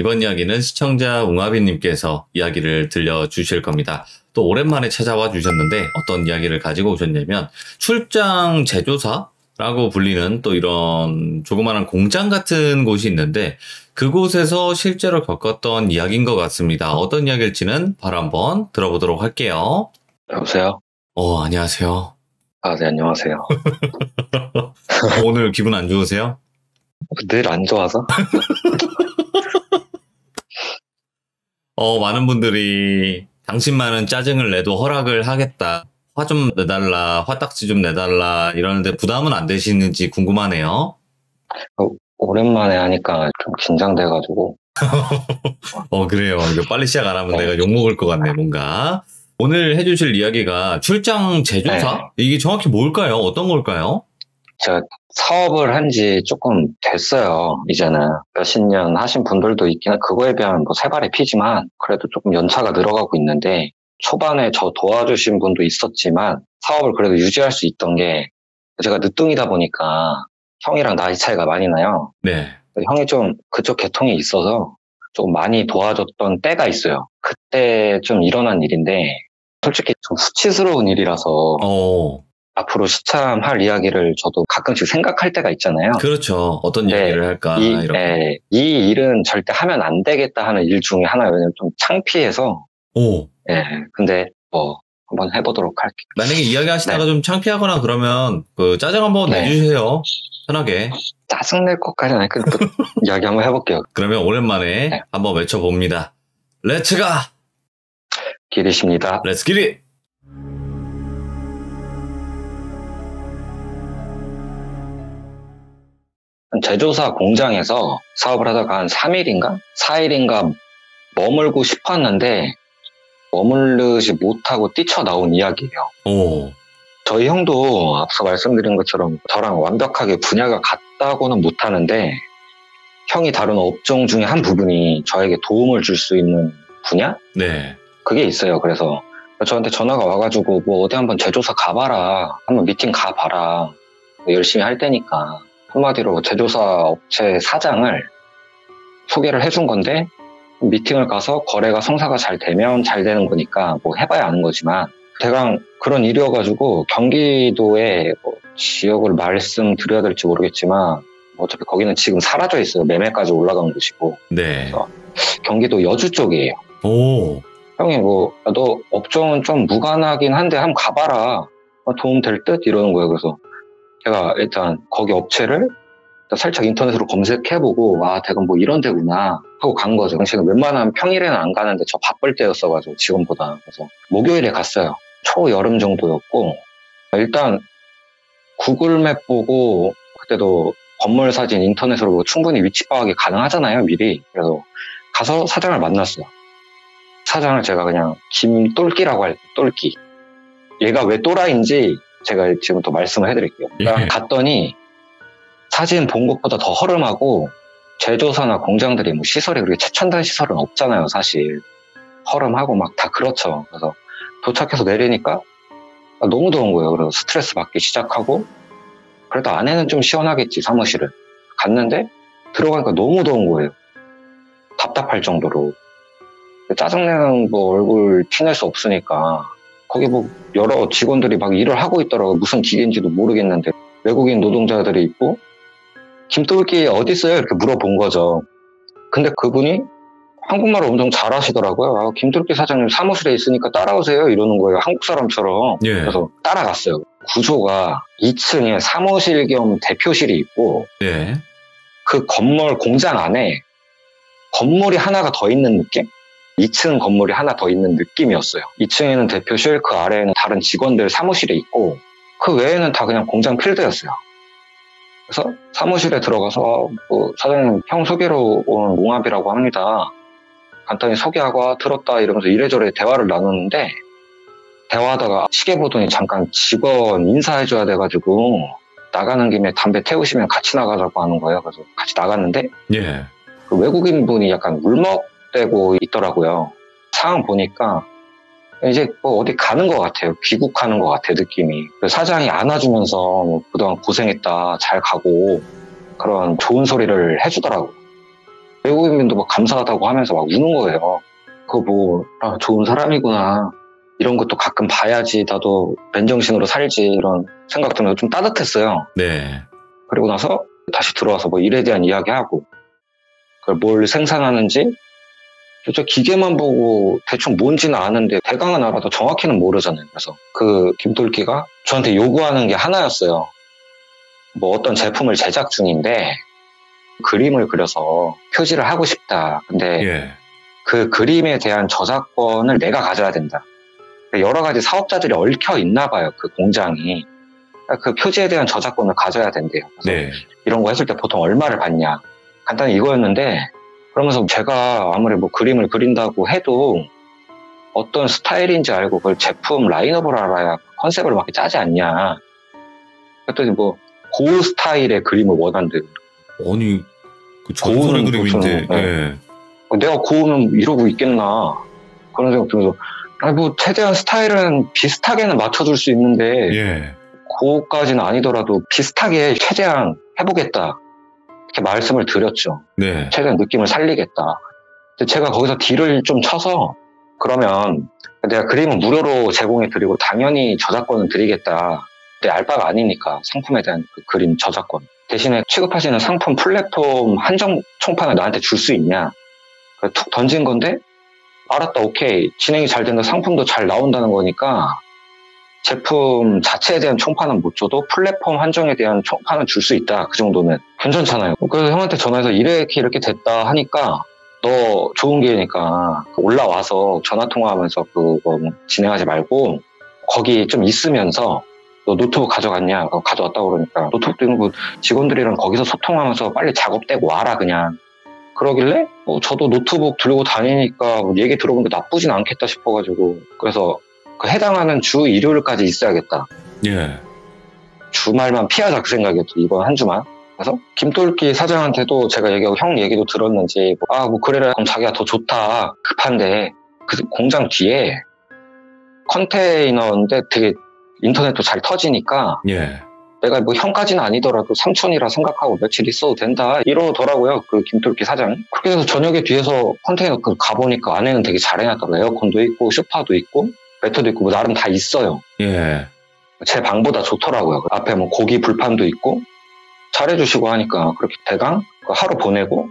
이번 이야기는 시청자 웅아비님께서 이야기를 들려주실 겁니다. 또 오랜만에 찾아와 주셨는데 어떤 이야기를 가지고 오셨냐면 출장 제조사라고 불리는 또 이런 조그마한 공장 같은 곳이 있는데 그곳에서 실제로 겪었던 이야기인 것 같습니다. 어떤 이야기일지는 바로 한번 들어보도록 할게요. 여보세요? 안녕하세요. 네, 안녕하세요. 오늘 기분 안 좋으세요? 늘 안 좋아서? 많은 분들이 당신만은 짜증을 내도 허락을 하겠다. 화 좀 내달라, 화딱지 좀 내달라 이러는데 부담은 안 되시는지 궁금하네요. 오랜만에 하니까 좀 긴장돼가지고. 그래요. 이거 빨리 시작 안 하면 네. 내가 욕먹을 것 같네, 뭔가. 오늘 해주실 이야기가 출장 제조사? 네. 이게 정확히 뭘까요? 어떤 걸까요? 제가 사업을 한 지 조금 됐어요. 이제는 몇십 년 하신 분들도 있긴 그거에 비하면 뭐 세 발의 피지만 그래도 조금 연차가 늘어가고 있는데 초반에 저 도와주신 분도 있었지만 사업을 그래도 유지할 수 있던 게 제가 늦둥이다 보니까 형이랑 나이 차이가 많이 나요. 네. 형이 좀 그쪽 계통이 있어서 조금 많이 도와줬던 때가 있어요. 그때 좀 일어난 일인데 솔직히 좀 수치스러운 일이라서 앞으로 시참할 이야기를 저도 가끔씩 생각할 때가 있잖아요. 그렇죠. 어떤 이야기를 할까 이렇게. 이 일은 절대 하면 안 되겠다 하는 일 중에 하나예요. 왜냐면 좀 창피해서. 근데 뭐 한번 해보도록 할게요. 만약에 이야기하시다가 좀 창피하거나 그러면 짜증 한번 내주세요. 편하게. 짜증 낼 것까지는 아니고 이야기 한번 해볼게요. 그러면 오랜만에 한번 외쳐봅니다. 렛츠가! 기릿입니다. 렛츠 기릿! 제조사 공장에서 사업을 하다가 한 3일인가? 4일인가 머물고 싶었는데 머물르지 못하고 뛰쳐나온 이야기예요. 저희 형도 앞서 말씀드린 것처럼 저랑 완벽하게 분야가 같다고는 못하는데 형이 다른 업종 중에 한 부분이 저에게 도움을 줄 수 있는 분야? 네. 그게 있어요. 그래서 저한테 전화가 와가지고 뭐 어디 한번 제조사 가봐라. 한번 미팅 가봐라. 열심히 할 테니까. 한마디로 제조사 업체 사장을 소개를 해준 건데 미팅을 가서 거래가 성사가 잘 되면 잘 되는 거니까 뭐 해봐야 아는 거지만 대강 그런 일이어가지고 경기도의 지역을 말씀드려야 될지 모르겠지만 어차피 거기는 지금 사라져 있어요. 매매까지 올라간 곳이고. 네. 경기도 여주 쪽이에요. 형이 너 업종은 좀 무관하긴 한데 한번 가봐라. 도움 될 듯? 이러는 거예요. 그래서 제가 일단 거기 업체를 살짝 인터넷으로 검색해보고 대금 뭐 이런 데구나 하고 간 거죠. 당시에는 웬만하면 평일에는 안 가는데 저 바쁠 때였어가지고 지금보다. 그래서 목요일에 갔어요. 초여름 정도였고 일단 구글맵 보고 그때도 건물 사진 인터넷으로 충분히 위치 파악이 가능하잖아요. 미리. 그래서 가서 사장을 만났어요. 사장을 제가 그냥 김똘끼라고 할게요. 똘끼. 얘가 왜 또라이인지 제가 지금부터 말씀을 해드릴게요. 갔더니 사진 본 것보다 더 허름하고 제조사나 공장들이 뭐 시설이 그렇게 최첨단 시설은 없잖아요. 사실 허름하고 막 다 그렇죠. 그래서 도착해서 내리니까 너무 더운 거예요. 그래서 스트레스 받기 시작하고 그래도 안에는 좀 시원하겠지 사무실은. 갔는데 들어가니까 너무 더운 거예요. 답답할 정도로. 짜증내는 얼굴 티낼 수 없으니까 거기 여러 직원들이 막 일을 하고 있더라고요. 무슨 기계인지도 모르겠는데 외국인 노동자들이 있고 김똘끼 어디 있어요? 이렇게 물어본 거죠. 근데 그분이 한국말을 엄청 잘하시더라고요. 김똘끼 사장님 사무실에 있으니까 따라오세요 이러는 거예요. 한국 사람처럼. 그래서 따라갔어요. 구조가 2층에 사무실 겸 대표실이 있고 그 건물 공장 안에 건물이 하나가 더 있는 느낌? 2층 건물이 하나 더 있는 느낌이었어요. 2층에는 대표실, 그 아래에는 다른 직원들 사무실이 있고 그 외에는 다 그냥 공장 필드였어요. 그래서 사무실에 들어가서 사장님 형 소개로 온 웅압이라고 합니다. 간단히 소개하고 들었다 이러면서 이래저래 대화를 나누는데 대화하다가 시계 보더니 잠깐 직원 인사해줘야 돼가지고 나가는 김에 담배 태우시면 같이 나가자고 하는 거예요. 그래서 같이 나갔는데 그 외국인 분이 약간 울먹대고 있더라고요. 상황 보니까 이제 어디 가는 것 같아요. 귀국하는 것 같아요, 느낌이. 사장이 안아주면서 그동안 고생했다, 잘 가고 그런 좋은 소리를 해주더라고요. 외국인분도 막 감사하다고 하면서 막 우는 거예요. 그거 보고 좋은 사람이구나. 이런 것도 가끔 봐야지 나도 맨정신으로 살지 이런 생각 들면서 좀 따뜻했어요. 네. 그리고 나서 다시 들어와서 뭐 일에 대한 이야기하고 뭘 생산하는지 저 기계만 보고 대충 뭔지는 아는데 대강은 알아도 정확히는 모르잖아요. 그래서 그 김돌기가 저한테 요구하는 게 하나였어요. 뭐 어떤 제품을 제작 중인데 그림을 그려서 표지를 하고 싶다. 근데 예. 그 그림에 대한 저작권을 내가 가져야 된다. 여러 가지 사업자들이 얽혀 있나 봐요. 그 공장이. 그 표지에 대한 저작권을 가져야 된대요. 그래서 네. 이런 거 했을 때 보통 얼마를 받냐. 간단히 이거였는데 그러면서 제가 아무리 뭐 그림을 그린다고 해도 어떤 스타일인지 알고 그걸 제품 라인업을 알아야 컨셉을 막 짜지 않냐. 그랬더니 뭐 고우 스타일의 그림을 원한대요. 아니, 그 전설의 그림인데. 예. 내가 고우면 이러고 있겠나. 그런 생각 들면서 아니 뭐 최대한 스타일은 비슷하게는 맞춰줄 수 있는데 예. 고우까지는 아니더라도 비슷하게 최대한 해보겠다. 이렇게 말씀을 드렸죠. 네. 최대한 느낌을 살리겠다. 근데 제가 거기서 딜을 좀 쳐서 그러면 내가 그림은 무료로 제공해드리고 당연히 저작권은 드리겠다. 근데 알바가 아니니까 상품에 대한 그 그림 저작권. 대신에 취급하시는 상품 플랫폼 한정 총판을 나한테 줄 수 있냐. 툭 던진 건데 알았다 오케이 진행이 잘 된다 상품도 잘 나온다는 거니까 제품 자체에 대한 총판은 못 줘도 플랫폼 한정에 대한 총판은 줄 수 있다. 그 정도는 괜찮잖아요. 그래서 형한테 전화해서 이렇게 됐다 하니까 너 좋은 기회니까 올라와서 전화통화하면서 그거 진행하지 말고 거기 좀 있으면서 너 노트북 가져갔냐? 가져왔다고 그러니까 노트북 들고 뭐 직원들이랑 거기서 소통하면서 빨리 작업되고 와라 그냥. 그러길래 저도 노트북 들고 다니니까 얘기 들어보니까 나쁘진 않겠다 싶어가지고 그래서 그 해당하는 주 일요일까지 있어야겠다. 예. 주말만 피하자 그 생각이었죠. 이번 한 주만. 그래서 김돌기 사장한테도 제가 얘기하고 형 얘기도 들었는지 뭐 그래라 그럼 자기가 더 좋다 급한데 그 공장 뒤에 컨테이너인데 되게 인터넷도 잘 터지니까 예. 내가 뭐 형까지는 아니더라도 삼촌이라 생각하고 며칠 있어도 된다 이러더라고요. 그 김돌기 사장이. 그렇게 해서 저녁에 뒤에서 컨테이너 가보니까 안에는 되게 잘 해놨더라고요. 에어컨도 있고 소파도 있고 매트도 있고 뭐 나름 다 있어요. 예. 제 방보다 좋더라고요. 앞에 뭐 고기 불판도 있고 잘해주시고 하니까 그렇게 대강 하루 보내고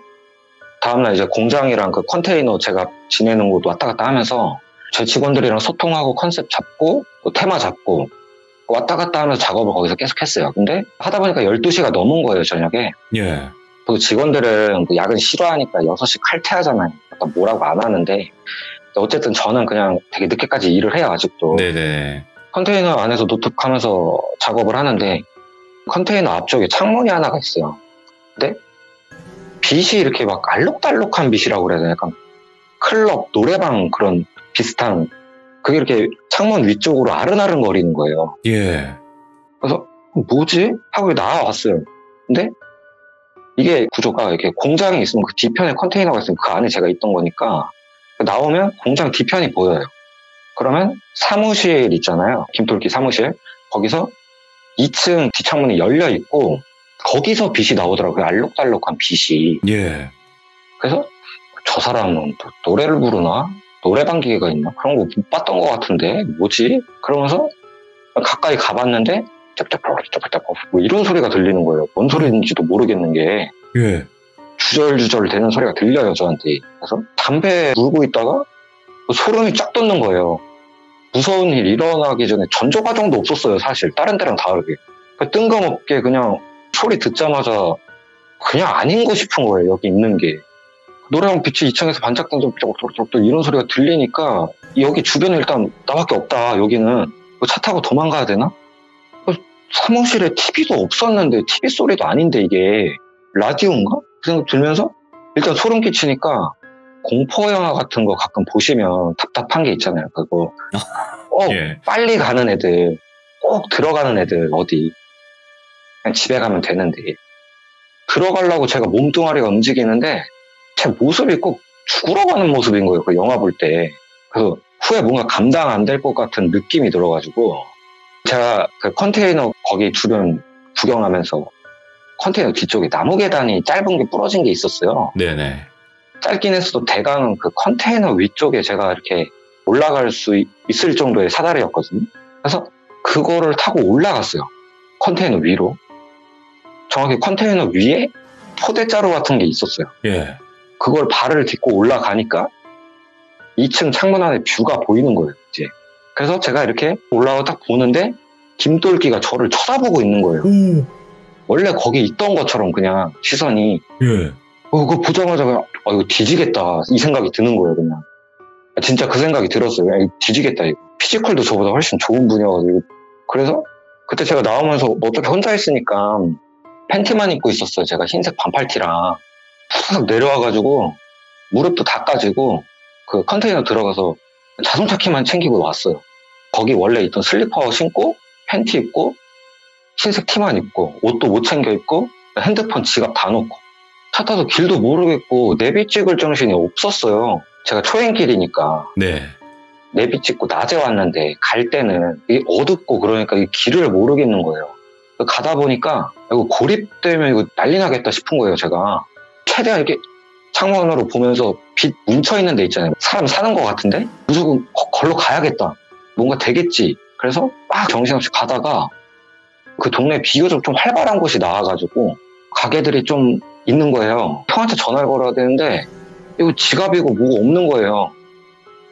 다음날 이제 공장이랑 그 컨테이너 제가 지내는 곳 왔다 갔다 하면서 제 직원들이랑 소통하고 컨셉 잡고 또 테마 잡고 왔다 갔다 하면서 작업을 거기서 계속 했어요. 근데 하다 보니까 12시가 넘은 거예요, 저녁에. 예. 또 직원들은 그 야근 싫어하니까 6시 칼퇴하잖아요. 약간 뭐라고 안 하는데 어쨌든 저는 그냥 되게 늦게까지 일을 해요, 아직도. 네네. 컨테이너 안에서 노트북 하면서 작업을 하는데 컨테이너 앞쪽에 창문이 하나가 있어요. 근데 빛이 이렇게 막 알록달록한 빛이라고 그래야 되나? 약간 클럽, 노래방 그런 비슷한 그게 이렇게 창문 위쪽으로 아른아른 거리는 거예요. 예. 그래서 뭐지? 하고 나와왔어요. 근데 이게 구조가 이렇게 공장이 있으면 그 뒤편에 컨테이너가 있으면 그 안에 제가 있던 거니까 나오면 공장 뒤편이 보여요. 그러면 사무실 있잖아요. 김돌기 사무실. 거기서 2층 뒷창문이 열려 있고 거기서 빛이 나오더라고요. 알록달록한 빛이. 예. 그래서 저 사람은 또 노래를 부르나? 노래방 기계가 있나? 그런 거 못 봤던 것 같은데 뭐지? 그러면서 가까이 가봤는데 쩍쩍쩍쩍쩍 뭐 이런 소리가 들리는 거예요. 뭔 소리인지도 모르겠는 게 예. 주절주절 되는 소리가 들려요 저한테. 그래서 담배 물고 있다가 소름이 쫙 돋는 거예요. 무서운 일 일어나기 전에 전조 과정도 없었어요. 사실 다른 데랑 다르게. 뜬금없게 그냥 소리 듣자마자 그냥 아닌 거 싶은 거예요. 여기 있는 게. 노래방 빛이 2층에서 반짝반짝 이런 소리가 들리니까 여기 주변에 일단 나밖에 없다. 여기는 뭐 차 타고 도망가야 되나? 사무실에 TV도 없었는데 TV 소리도 아닌데 이게 라디오인가? 그 생각 들면서 일단 소름 끼치니까 공포 영화 같은 거 가끔 보시면 답답한 게 있잖아요. 그거 예. 빨리 가는 애들, 꼭 들어가는 애들 어디 그냥 집에 가면 되는데 들어가려고 제가 몸뚱아리가 움직이는데 제 모습이 꼭 죽으러 가는 모습인 거예요. 그 영화 볼 때. 그래서 후에 뭔가 감당 안 될 것 같은 느낌이 들어가지고 제가 그 컨테이너 거기 주변 구경하면서 컨테이너 뒤쪽에 나무 계단이 짧은 게 부러진 게 있었어요. 네네. 짧긴 했어도 대강 그 컨테이너 위쪽에 제가 이렇게 올라갈 수 있을 정도의 사다리였거든요. 그래서 그거를 타고 올라갔어요. 컨테이너 위로. 정확히 컨테이너 위에 포대자루 같은 게 있었어요. 예. 그걸 발을 딛고 올라가니까 2층 창문 안에 뷰가 보이는 거예요, 이제. 그래서 제가 이렇게 올라가 딱 보는데 김돌기가 저를 쳐다보고 있는 거예요. 원래 거기 있던 것처럼 그냥 시선이. 예. 그거 보자마자 그냥 이거 뒤지겠다 이 생각이 드는 거예요, 그냥. 진짜 그 생각이 들었어요. 그냥 이거 뒤지겠다. 이거. 피지컬도 저보다 훨씬 좋은 분이어가지고. 그래서 그때 제가 나오면서 어차피 혼자 있으니까 팬티만 입고 있었어요. 제가 흰색 반팔티랑 푹 내려와가지고 무릎도 닦아지고 그 컨테이너 들어가서 자동차 키만 챙기고 왔어요. 거기 원래 있던 슬리퍼 신고 팬티 입고 흰색 티만 입고 옷도 못 챙겨 입고 핸드폰 지갑 다 놓고 차 타서 길도 모르겠고 내비 찍을 정신이 없었어요. 제가 초행길이니까. 네. 내비 찍고 낮에 왔는데 갈 때는 이게 어둡고 그러니까 이 길을 모르겠는 거예요. 가다 보니까 이거 고립되면 이거 난리 나겠다 싶은 거예요, 제가. 최대한 이렇게 창문으로 보면서 빛 뭉쳐있는 데 있잖아요. 사람 사는 것 같은데? 무조건 걸로 가야겠다. 뭔가 되겠지. 그래서 막 정신없이 가다가 그 동네 비교적 좀 활발한 곳이 나와가지고 가게들이 좀 있는 거예요. 형한테 전화를 걸어야 되는데 이거 지갑이고 뭐가 없는 거예요.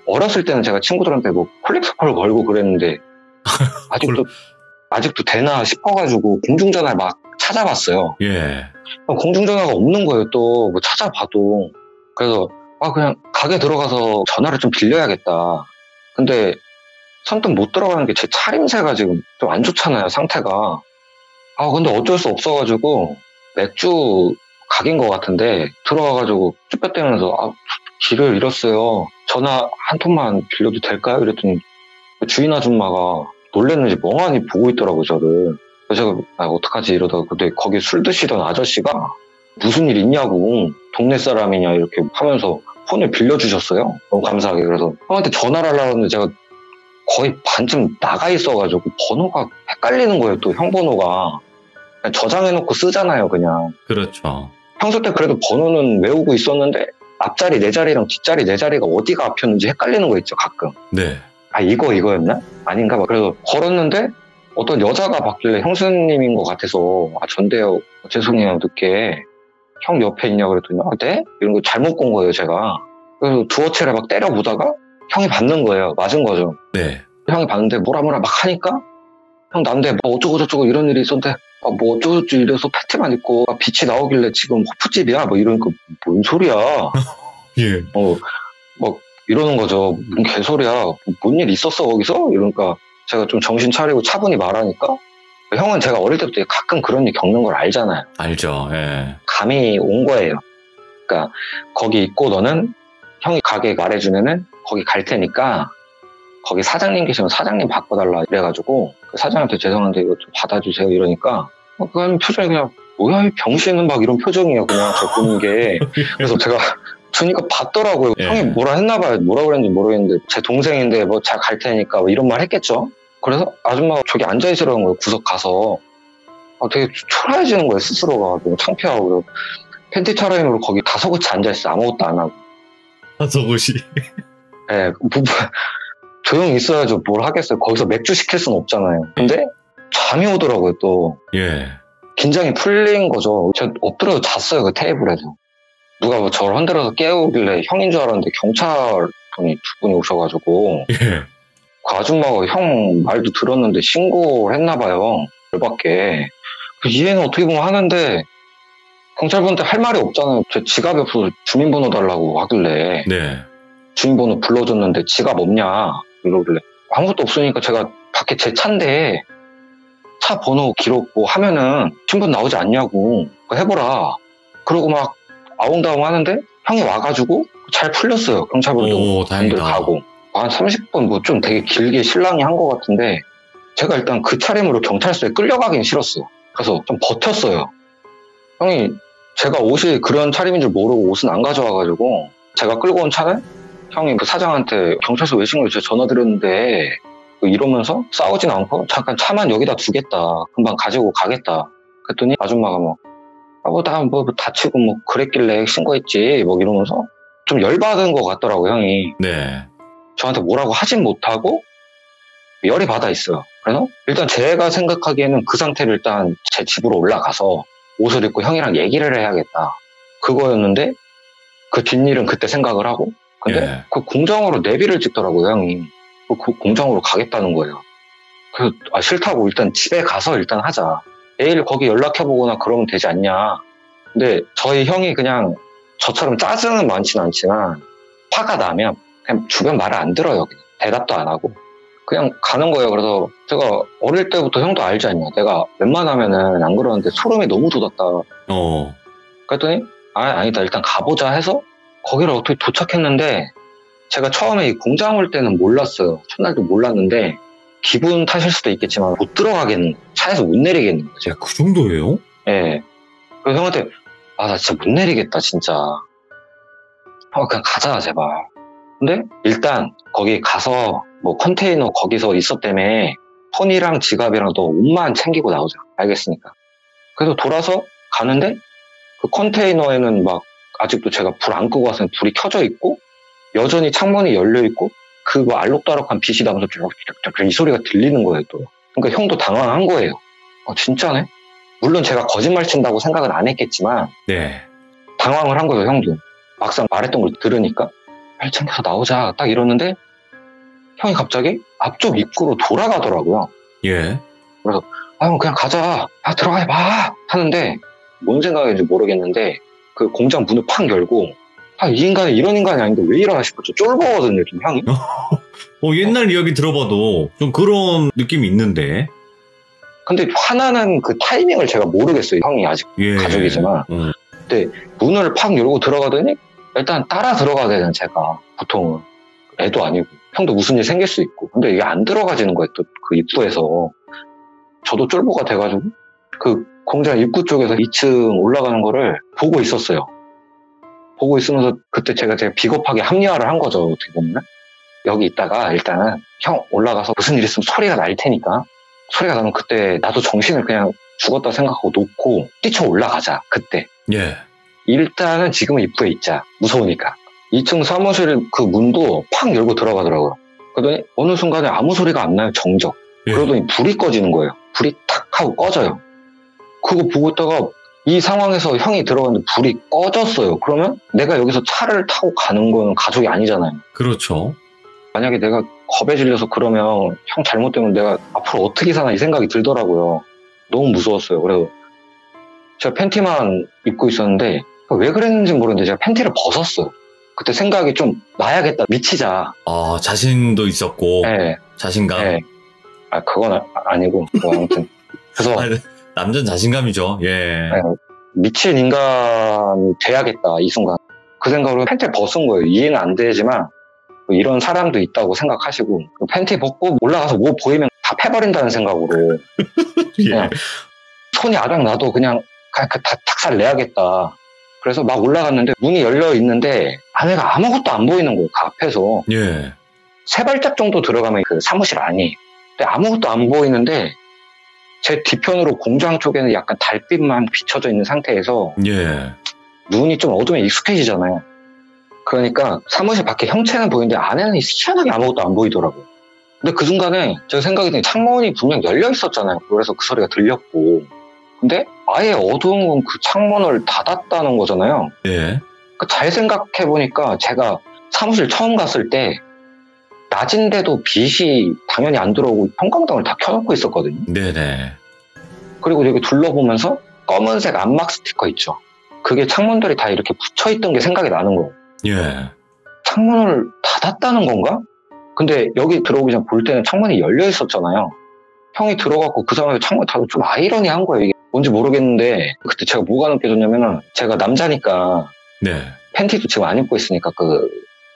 어렸을 때는 제가 친구들한테 뭐 콜렉터콜 걸고 그랬는데 아직도 되나 싶어가지고 공중전화를 막 찾아봤어요. 예. 공중전화가 없는 거예요. 또 뭐 찾아봐도. 그래서 그냥 가게 들어가서 전화를 좀 빌려야겠다. 근데 선뜻 못 들어가는 게 제 차림새가 지금 좀 안 좋잖아요, 상태가. 근데 어쩔 수 없어가지고 맥주 가게인 것 같은데 들어가가지고 쭈뼛대면서 길을 잃었어요. 전화 한 통만 빌려도 될까요? 이랬더니 주인 아줌마가 놀랬는지 멍하니 보고 있더라고요, 저를. 그래서 제가 어떡하지 이러다가 근데 거기 술 드시던 아저씨가 무슨 일 있냐고 동네 사람이냐 이렇게 하면서 폰을 빌려주셨어요. 너무 감사하게. 그래서 형한테 전화를 하려고 했는데 제가 거의 반쯤 나가 있어가지고 번호가 헷갈리는 거예요. 또 형 번호가. 그냥 저장해놓고 쓰잖아요, 그냥. 그렇죠. 평소 때 그래도 번호는 외우고 있었는데 앞자리 네 자리랑 뒷자리 네 자리가 어디가 앞이었는지 헷갈리는 거 있죠, 가끔. 네. 이거였나? 아닌가 봐. 그래서 걸었는데 어떤 여자가 받길래 형수님인 것 같아서 전데요, 죄송해요, 늦게. 형 옆에 있냐고 그랬더니 네? 이런 거 잘못 본 거예요, 제가. 그래서 두어치를 막 때려보다가 형이 받는 거예요. 맞은 거죠. 네. 형이 받는데 뭐라 막 하니까 형 난데 뭐 어쩌고 저쩌고 이런 일이 있었는데 뭐 어쩌고 저쩌고 이래서 팬티만 입고 빛이 나오길래 지금 호프집이야 뭐 이러니까 뭔 소리야. 예. 막 이러는 거죠. 뭔 개소리야. 뭔 일 있었어 거기서? 이러니까 제가 좀 정신 차리고 차분히 말하니까 형은 제가 어릴 때부터 가끔 그런 일 겪는 걸 알잖아요. 알죠. 예. 감이 온 거예요. 그러니까 거기 있고 너는 형이 가게 말해주면은 거기 갈 테니까 거기 사장님 계시면 사장님 바꿔달라 이래가지고 그 사장한테 죄송한데 이거 좀 받아주세요 이러니까 그냥 표정이 그냥 뭐야 이 병신은 막 이런 표정이에요. 그냥 저 보는 게. 그래서 제가 주니까 받더라고요. 예. 형이 뭐라 했나 봐요. 뭐라고 그랬는지 모르겠는데 제 동생인데 뭐 잘 갈 테니까 뭐 이런 말 했겠죠. 그래서 아줌마가 저기 앉아있으라는 거예요. 구석 가서. 되게 초라해지는 거예요. 스스로가 너무 창피하고. 팬티 차림으로 거기 다소곳이 앉아있어요. 아무것도 안 하고. 다소곳이. 네, 조용히 있어야죠. 뭘 하겠어요. 거기서 맥주 시킬 수는 없잖아요. 근데 잠이 오더라고요, 또. 예. 긴장이 풀린 거죠. 제가 엎드려서 잤어요, 그 테이블에서. 누가 뭐 저를 흔들어서 깨우길래 형인 줄 알았는데 경찰분이 두 분이 오셔가지고. 예. 그 아줌마가 형 말도 들었는데 신고를 했나 봐요. 열받게. 그 이해는 어떻게 보면 하는데 경찰분한테 할 말이 없잖아요. 제 지갑에 없어서 주민번호 달라고 하길래. 네. 주민번호 불러줬는데 지갑 없냐 이러길래 아무것도 없으니까 제가 밖에 제 차인데 차 번호 기록 뭐 하면은 신분 나오지 않냐고 해보라. 그러고 막 아웅다웅 하는데 형이 와가지고 잘 풀렸어요. 경찰분도 다행이다. 가고 한 30분 뭐 좀 되게 길게 실랑이 한 것 같은데 제가 일단 그 차림으로 경찰서에 끌려가긴 싫었어. 그래서 좀 버텼어요. 형이 제가 옷이 그런 차림인 줄 모르고 옷은 안 가져와가지고 제가 끌고 온 차는 형이 그 사장한테 경찰서 왜 신고해? 제가 전화 드렸는데 이러면서 싸우진 않고 잠깐 차만 여기다 두겠다. 금방 가지고 가겠다. 그랬더니 아줌마가 나 뭐 다치고 뭐 그랬길래 신고했지 뭐 이러면서 좀 열받은 것 같더라고, 형이. 네. 저한테 뭐라고 하진 못하고 열이 받아 있어요. 그래서 일단 제가 생각하기에는 그 상태로 일단 제 집으로 올라가서 옷을 입고 형이랑 얘기를 해야겠다. 그거였는데 그 뒷일은 그때 생각을 하고 근데 예. 그 공장으로 내비를 찍더라고요, 형이. 그 공장으로 가겠다는 거예요. 그래서 싫다고 일단 집에 가서 일단 하자. 내일 거기 연락해보거나 그러면 되지 않냐. 근데 저희 형이 그냥 저처럼 짜증은 많지는 않지만 화가 나면 그냥 주변 말을 안 들어요. 그냥. 대답도 안 하고. 그냥 가는 거예요. 그래서 제가 어릴 때부터 형도 알지 않냐. 내가 웬만하면은 안 그러는데 소름이 너무 돋았다. 그랬더니 아니다. 일단 가보자 해서 거기를 어떻게 도착했는데 제가 처음에 이 공장 올 때는 몰랐어요. 첫날도 몰랐는데 기분 탓일 수도 있겠지만 못 들어가겠는 거예요. 차에서 못 내리겠는 거죠. 그 정도예요? 네. 그래서 형한테 나 진짜 못 내리겠다 진짜. 그냥 가자 제발. 근데 일단 거기 가서 뭐 컨테이너 거기서 있었다며 폰이랑 지갑이랑 너 옷만 챙기고 나오자. 알겠으니까. 그래서 돌아서 가는데 그 컨테이너에는 막 아직도 제가 불 안 끄고 와서 불이 켜져 있고 여전히 창문이 열려 있고 그 알록달록한 빛이 나면서 쭉 이 소리가 들리는 거예요 또. 그러니까 형도 당황한 거예요. 진짜네? 물론 제가 거짓말 친다고 생각은 안 했겠지만 네. 당황을 한 거예요 형도. 막상 말했던 걸 들으니까 빨리 챙겨서 나오자 딱 이러는데 형이 갑자기 앞쪽 입구로 돌아가더라고요. 예. 그래서 그냥 가자. 들어가 봐 하는데 뭔 생각인지 모르겠는데 그 공장 문을 팍 열고 이 인간이 이런 인간이 아닌데 왜 이러나 싶었죠. 쫄보거든요 좀 형이. 옛날 이야기 들어봐도 좀 그런 느낌이 있는데. 근데 화나는 그 타이밍을 제가 모르겠어요. 형이 아직 가족이지만. 근데 문을 팍 열고 들어가더니 일단 따라 들어가야 되는 제가 보통은 애도 아니고 형도 무슨 일 생길 수 있고 근데 이게 안 들어가지는 거예요. 또 그 입구에서 저도 쫄보가 돼가지고 그 공장 입구 쪽에서 2층 올라가는 거를 보고 있었어요. 보고 있으면서 그때 제가 비겁하게 합리화를 한 거죠. 어떻게 보면 여기 있다가 일단은 형 올라가서 무슨 일 있으면 소리가 날 테니까 소리가 나면 그때 나도 정신을 그냥 죽었다 생각하고 놓고 뛰쳐 올라가자. 그때 예. 일단은 지금은 입구에 있자. 무서우니까. 2층 사무실 그 문도 팍 열고 들어가더라고요. 그러더니 어느 순간에 아무 소리가 안 나요. 정적. 예. 그러더니 불이 꺼지는 거예요. 불이 탁 하고 꺼져요. 그거 보고 있다가 이 상황에서 형이 들어갔는데 불이 꺼졌어요. 그러면 내가 여기서 차를 타고 가는 거는 가족이 아니잖아요. 그렇죠. 만약에 내가 겁에 질려서 그러면 형 잘못 때문에 내가 앞으로 어떻게 사나 이 생각이 들더라고요. 너무 무서웠어요. 그래서 제가 팬티만 입고 있었는데 왜 그랬는지 모르겠는데 제가 팬티를 벗었어요. 그때 생각이 좀 나야겠다. 미치자. 자신도 있었고. 네. 자신감. 네. 그건 아니고 뭐 아무튼 그래서 남자는 자신감이죠. 예. 네, 미친 인간이 돼야겠다 이 순간. 그 생각으로 팬티를 벗은 거예요. 이해는 안 되지만 이런 사람도 있다고 생각하시고 팬티 벗고 올라가서 뭐 보이면 다 패버린다는 생각으로 그냥 손이 아작 나도 그냥 다 탁살 내야겠다. 그래서 막 올라갔는데 문이 열려 있는데 안에가 아무것도 안 보이는 거예요. 그 앞에서. 예. 3발짝 정도 들어가면 그 사무실 안이. 근데 아무것도 안 보이는데 제 뒤편으로 공장 쪽에는 약간 달빛만 비춰져 있는 상태에서 예. 눈이 좀 어두우면 익숙해지잖아요. 그러니까 사무실 밖에 형체는 보이는데 안에는 희한하게 아무것도 안 보이더라고요. 근데 그 순간에 제가 생각이 드는 창문이 분명 열려 있었잖아요. 그래서 그 소리가 들렸고. 근데 아예 어두운 건 그 창문을 닫았다는 거잖아요. 예. 잘 생각해보니까 제가 사무실 처음 갔을 때 낮인데도 빛이 당연히 안 들어오고 형광등을 다 켜놓고 있었거든요. 네네. 그리고 여기 둘러보면서 검은색 안막 스티커 있죠. 그게 창문들이 다 이렇게 붙여있던 게 생각이 나는 거예요. 예. 창문을 닫았다는 건가? 근데 여기 들어오기 전 볼 때는 창문이 열려 있었잖아요. 형이 들어갔고 그 상황에서 창문을 닫으면 좀 아이러니한 거예요. 이게 뭔지 모르겠는데 그때 제가 뭐가 느껴졌냐면은 제가 남자니까 네. 팬티도 지금 안 입고 있으니까 그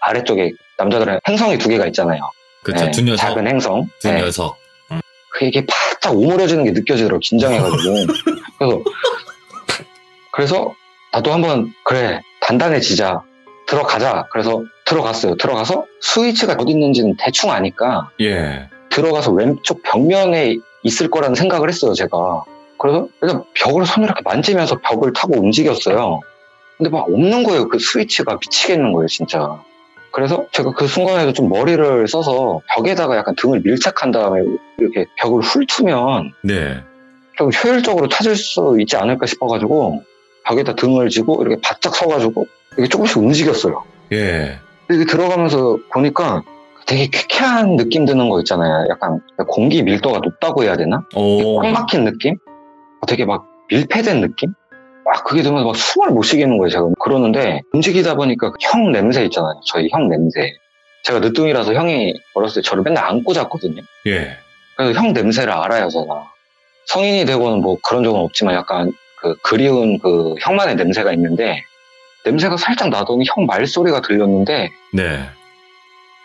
아래쪽에 남자들은 행성이 2개가 있잖아요. 그렇죠. 네, 둔녀석. 작은 행성. 둔녀석. 네. 이게 바짝 오므려지는 게 느껴지더라고요. 긴장해가지고. 그래서 나도 한번 그래 단단해지자. 들어가자. 그래서 들어갔어요. 들어가서 스위치가 어디 있는지는 대충 아니까 예. 들어가서 왼쪽 벽면에 있을 거라는 생각을 했어요. 제가. 그래서 일단 벽을 손으로 이렇게 만지면서 벽을 타고 움직였어요. 근데 막 없는 거예요. 그 스위치가 미치겠는 거예요, 진짜. 그래서 제가 그 순간에도 좀 머리를 써서 벽에다가 약간 등을 밀착한 다음에 이렇게 벽을 훑으면 네. 좀 효율적으로 찾을 수 있지 않을까 싶어가지고 벽에다 등을 지고 이렇게 바짝 서가지고 이게 조금씩 움직였어요. 예. 이렇게 들어가면서 보니까 되게 쾌쾌한 느낌 드는 거 있잖아요. 약간 공기 밀도가 높다고 해야 되나? 꽉 막힌 느낌? 되게 막 밀폐된 느낌? 그게 되면 막 숨을 못 쉬겠는 거예요, 제가. 그러는데 움직이다 보니까 형 냄새 있잖아요. 저희 형 냄새. 제가 늦둥이라서 형이 어렸을 때 저를 맨날 안고 잤거든요. 예. 그래서 형 냄새를 알아요, 제가. 성인이 되고는 뭐 그런 적은 없지만 약간 그 그리운 그 형만의 냄새가 있는데 냄새가 살짝 나더니 형 말소리가 들렸는데 네.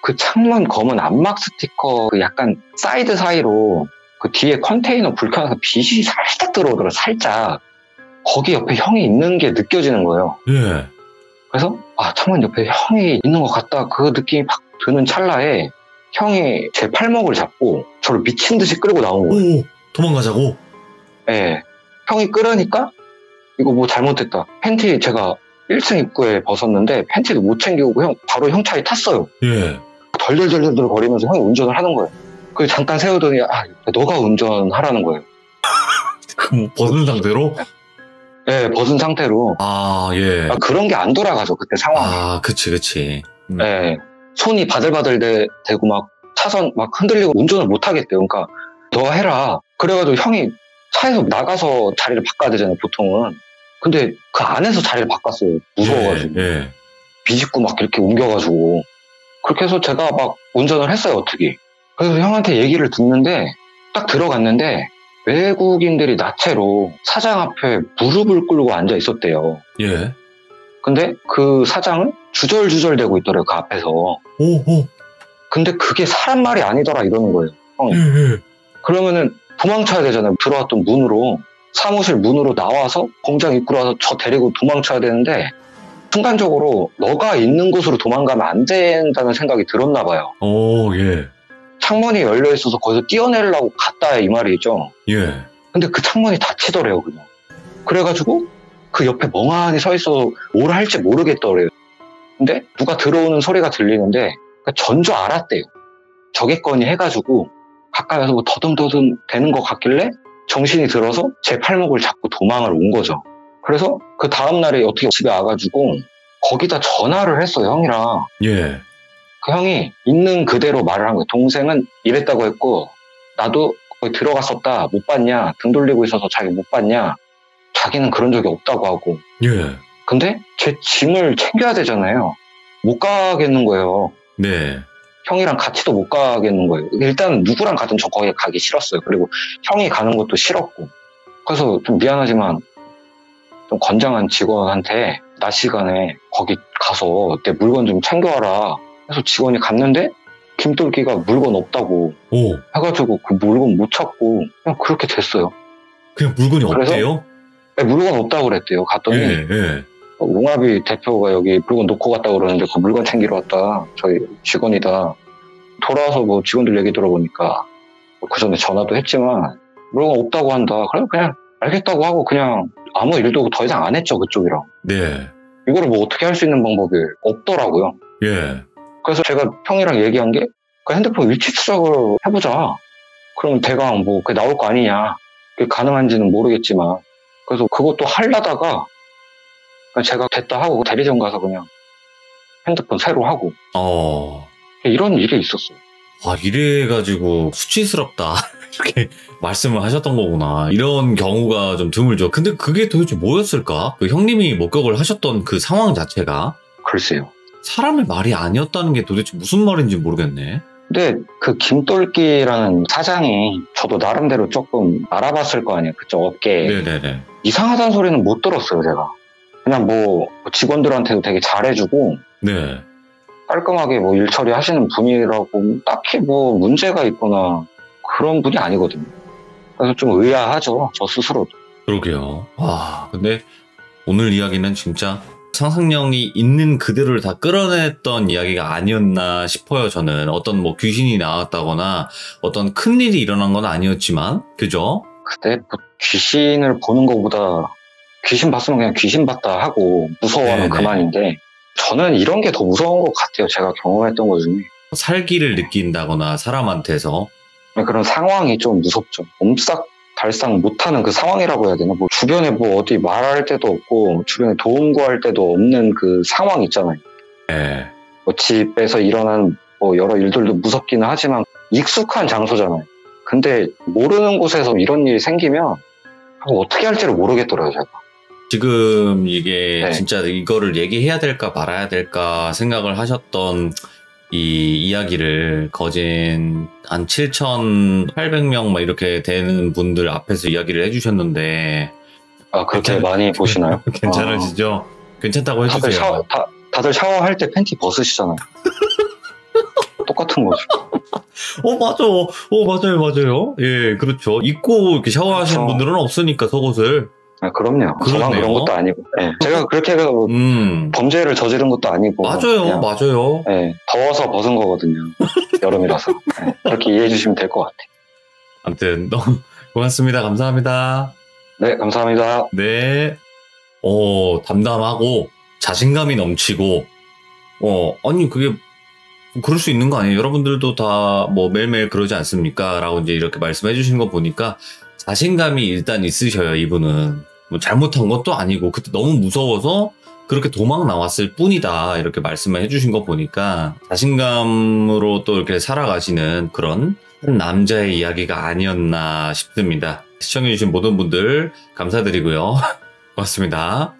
그 창문 검은 암막 스티커 그 약간 사이드 사이로 그 뒤에 컨테이너 불 켜서 빛이 살짝 들어오더라고요, 살짝. 거기 옆에 형이 있는 게 느껴지는 거예요. 예. 그래서 창문 옆에 형이 있는 것 같다 그 느낌이 팍 드는 찰나에 형이 제 팔목을 잡고 저를 미친 듯이 끌고 나온 거예요. 오, 도망가자고? 네. 형이 끌으니까 이거 뭐 잘못됐다. 팬티 제가 1층 입구에 벗었는데 팬티도 못 챙기고 바로 형 차에 탔어요. 예. 덜덜덜덜 거리면서 형이 운전을 하는 거예요. 그래서 잠깐 세우더니 너가 운전하라는 거예요. 그럼 벗은 상태로? 네, 벗은 상태로. 예. 그런 게 안 돌아가죠, 그때 상황이. 그치. 네. 손이 바들바들 대고 막 차선 막 흔들리고 운전을 못 하겠대요. 그러니까 너 해라. 그래가지고 형이 차에서 나가서 자리를 바꿔야 되잖아요, 보통은. 근데 그 안에서 자리를 바꿨어요. 무서워가지고. 예. 비집고 막 이렇게 옮겨가지고. 그렇게 해서 제가 막 운전을 했어요, 어떻게. 그래서 형한테 얘기를 듣는데 딱 들어갔는데 외국인들이 나체로 사장 앞에 무릎을 꿇고 앉아 있었대요. 예. 근데 그 사장은 주절주절 대고 있더래요, 그 앞에서. 근데 그게 사람 말이 아니더라 이러는 거예요, 형이. 예. 그러면은 도망쳐야 되잖아요. 들어왔던 문으로. 사무실 문으로 나와서 공장 입구로 와서 저 데리고 도망쳐야 되는데 순간적으로 너가 있는 곳으로 도망가면 안 된다는 생각이 들었나 봐요. 예. 창문이 열려 있어서 거기서 뛰어내려고 갔다 이 말이죠. 예. 근데 그 창문이 닫히더래요, 그냥. 그래가지고 그 옆에 멍하니 서 있어 뭘 할지 모르겠더래요. 근데 누가 들어오는 소리가 들리는데 전 줄 알았대요. 저겠거니 해가지고 가까이 와서 뭐 더듬더듬 되는 것 같길래 정신이 들어서 제 팔목을 잡고 도망을 온 거죠. 그래서 그 다음날에 어떻게 집에 와가지고 거기다 전화를 했어요, 형이랑. 예. 그 형이 있는 그대로 말을 한 거예요. 동생은 이랬다고 했고 나도 거기 들어갔었다. 못 봤냐? 등 돌리고 있어서 자기 못 봤냐? 자기는 그런 적이 없다고 하고. 예. 근데 제 짐을 챙겨야 되잖아요. 못 가겠는 거예요. 네. 형이랑 같이도 못 가겠는 거예요. 일단 누구랑 가든 저 거기 가기 싫었어요. 그리고 형이 가는 것도 싫었고. 그래서 좀 미안하지만 좀 건장한 직원한테 낮 시간에 거기 가서 내 물건 좀 챙겨와라. 그래서 직원이 갔는데 김돌기가 물건 없다고 해가지고 그 물건 못 찾고 그냥 그렇게 됐어요. 그냥 물건이 없대요? 네, 물건 없다고 그랬대요. 갔더니 웅합이 대표가 여기 물건 놓고 갔다고 그러는데 그 물건 챙기러 왔다. 저희 직원이다. 돌아와서 뭐 직원들 얘기 들어보니까 그 전에 전화도 했지만 물건 없다고 한다. 그냥 알겠다고 하고 그냥 아무 일도 더 이상 안 했죠, 그쪽이랑. 네. 이거를 뭐 어떻게 할 수 있는 방법이 없더라고요. 예. 그래서 제가 형이랑 얘기한 게 그 핸드폰 위치 추적을 해보자. 그럼 대강 뭐 그게 나올 거 아니냐. 그게 가능한지는 모르겠지만 그래서 그것도 하려다가 제가 됐다 하고 대리점 가서 그냥 핸드폰 새로 하고 이런 일이 있었어요. 이래가지고 수치스럽다 이렇게 말씀을 하셨던 거구나. 이런 경우가 좀 드물죠. 근데 그게 도대체 뭐였을까? 그 형님이 목격을 하셨던 그 상황 자체가 글쎄요. 사람의 말이 아니었다는 게 도대체 무슨 말인지 모르겠네. 근데 그 김돌기라는 사장이 저도 나름대로 조금 알아봤을 거 아니에요. 그쪽 업계에. 네네네. 이상하다는 소리는 못 들었어요, 제가. 그냥 뭐 직원들한테도 되게 잘해주고 네. 깔끔하게 뭐 일 처리하시는 분이라고 딱히 뭐 문제가 있거나 그런 분이 아니거든요. 그래서 좀 의아하죠, 저 스스로도. 그러게요. 근데 오늘 이야기는 진짜 상상력이 있는 그대로를 다 끌어냈던 이야기가 아니었나 싶어요, 저는. 어떤 뭐 귀신이 나왔다거나 어떤 큰일이 일어난 건 아니었지만, 그죠? 그때 뭐 귀신을 보는 것보다 귀신 봤으면 그냥 귀신 봤다 하고 무서워하면 네네. 그만인데 저는 이런 게 더 무서운 것 같아요. 제가 경험했던 것 중에. 살기를 느낀다거나 사람한테서. 그런 상황이 좀 무섭죠. 옴싹달싹 못하는 그 상황이라고 해야 되나? 뭐 주변에 뭐 어디 말할 데도 없고 주변에 도움 구할 데도 없는 그 상황 있잖아요. 예. 뭐 집에서 일어난 뭐 여러 일들도 무섭기는 하지만 익숙한 장소잖아요. 근데 모르는 곳에서 이런 일이 생기면 어떻게 할지를 모르겠더라고요, 제가. 지금 이게 네. 진짜 이거를 얘기해야 될까 말아야 될까 생각을 하셨던 이 이야기를 거진 한 7,800명 막 이렇게 되는 분들 앞에서 이야기를 해주셨는데 그렇게 많이 보시나요? 괜찮으시죠? 괜찮다고 해주세요. 다들 샤워할 때 팬티 벗으시잖아요. 똑같은 거죠. 맞아요. 예, 그렇죠. 입고 이렇게 샤워하시는 그렇죠. 분들은 없으니까 속옷을. 그럼요. 저만 그런 것도 아니고. 네. 제가 그렇게 범죄를 저지른 것도 아니고. 맞아요. 네, 더워서 벗은 거거든요. 여름이라서. 네, 그렇게 이해해 주시면 될 것 같아요. 아무튼 너무 고맙습니다. 감사합니다. 네, 감사합니다. 네. 담담하고 자신감이 넘치고 아니 그게 그럴 수 있는 거 아니에요? 여러분들도 다 뭐 매일매일 그러지 않습니까? 라고 이제 이렇게 말씀해 주신 거 보니까 자신감이 일단 있으셔요, 이분은. 뭐 잘못한 것도 아니고 그때 너무 무서워서 그렇게 도망 나왔을 뿐이다. 이렇게 말씀을 해주신 거 보니까 자신감으로 또 이렇게 살아가시는 그런 한 남자의 이야기가 아니었나 싶습니다. 시청해주신 모든 분들 감사드리고요. 고맙습니다.